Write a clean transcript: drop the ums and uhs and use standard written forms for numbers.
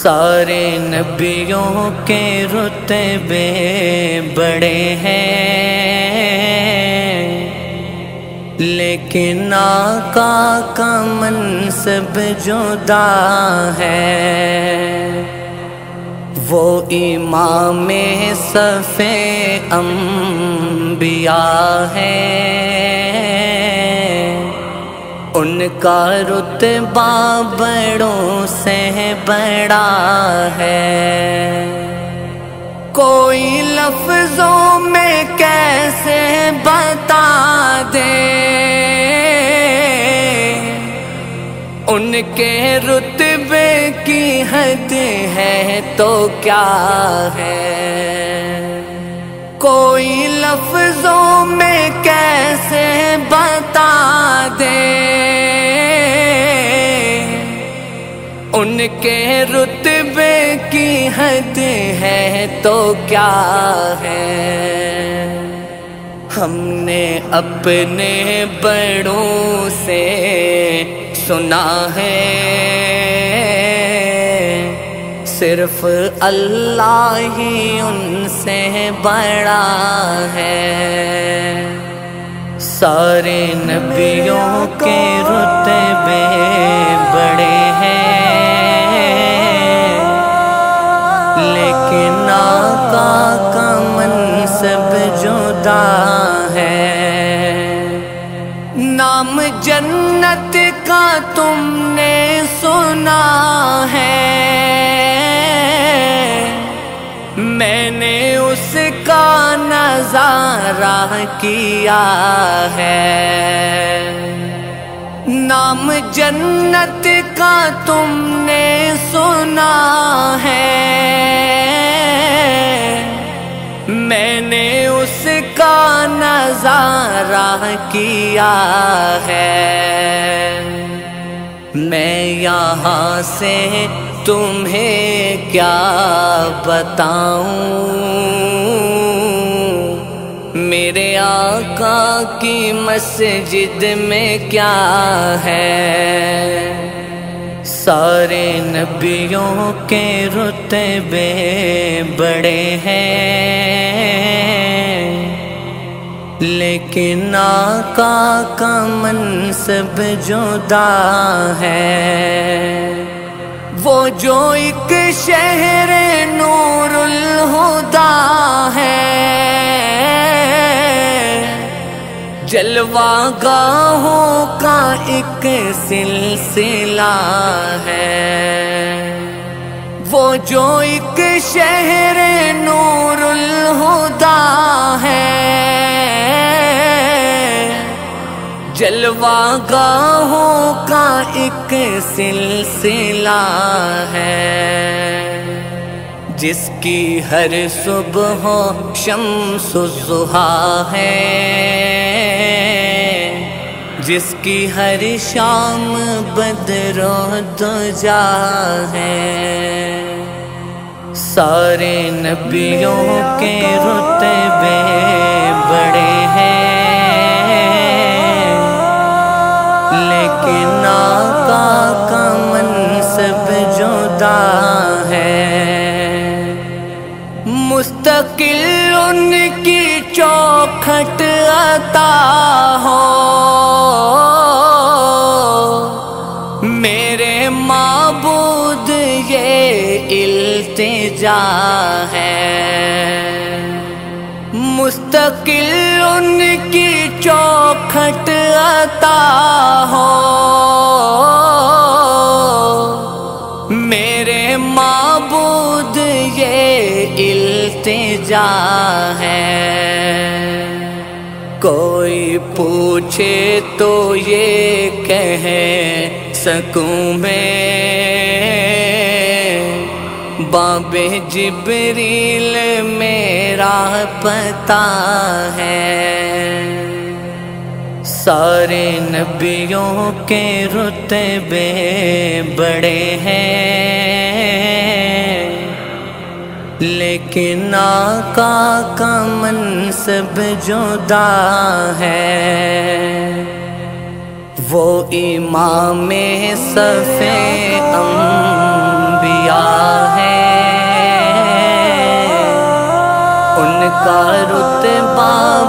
سارے نبیوں کے رتبے بڑے ہیں، لیکن آقا کا منصب جدا ہے۔ وہ امام صف انبیاء ہے، ان کا رتبہ بڑوں سے بڑا ہے۔ کوئی لفظوں میں کیسے بتا دے ان کے رتبے کی حد ہے تو کیا ہے۔ کوئی لفظوں میں کیسے بتا دے ان کے رتبے کی حد ہے تو کیا ہے۔ ہم نے اپنے بڑوں سے سنا ہے، صرف اللہ ہی ان سے بڑا ہے۔ سارے نبیوں کے رتبے بڑے ہیں، لیکن آقا کا منصب جدا ہے۔ نام جنت کا تم نے سنا ہے، میں نے اس کا نظارہ کیا ہے۔ نام جنت کا تم نے سنا ہے، میں نے اس کا نظارہ کیا ہے۔ میں یہاں سے تمہیں کیا بتاؤں، میرے آقا کی مسجد میں کیا ہے۔ سارے نبیوں کے رتبے بڑے ہیں، لیکن آقا کا منصب جدا ہے۔ وہ جو ایک شہر نور الہدا ہے، جلوہ گاہوں کا ایک سلسلہ ہے۔ وہ جو ایک شہر نور الہدا ہے، جلوہ گاہوں کا ایک سلسلہ ہے۔ جس کی ہر صبح شمس الضحیٰ ہے، جس کی ہر شام بدر و دجا ہے۔ سارے نبیوں کے رتبے بڑے ہیں، لیکن آقا کا منصب جدا ہے۔ مستقل ان کی چوکھٹ عطا ہو، میرے معبود یہ التجا ہے۔ مستقل ان کی چوکھٹ عطا ہو، میرے معبود یہ التجا ہے۔ کوئی پوچھے تو یہ کہہ سکوں میں، باب جبریل میرا پتہ ہے۔ سارے نبیوں کے رتبے بڑے ہیں، لیکن آقا کا منصب جدا ہے۔ وہ امام صف انبیاء کا رتبہ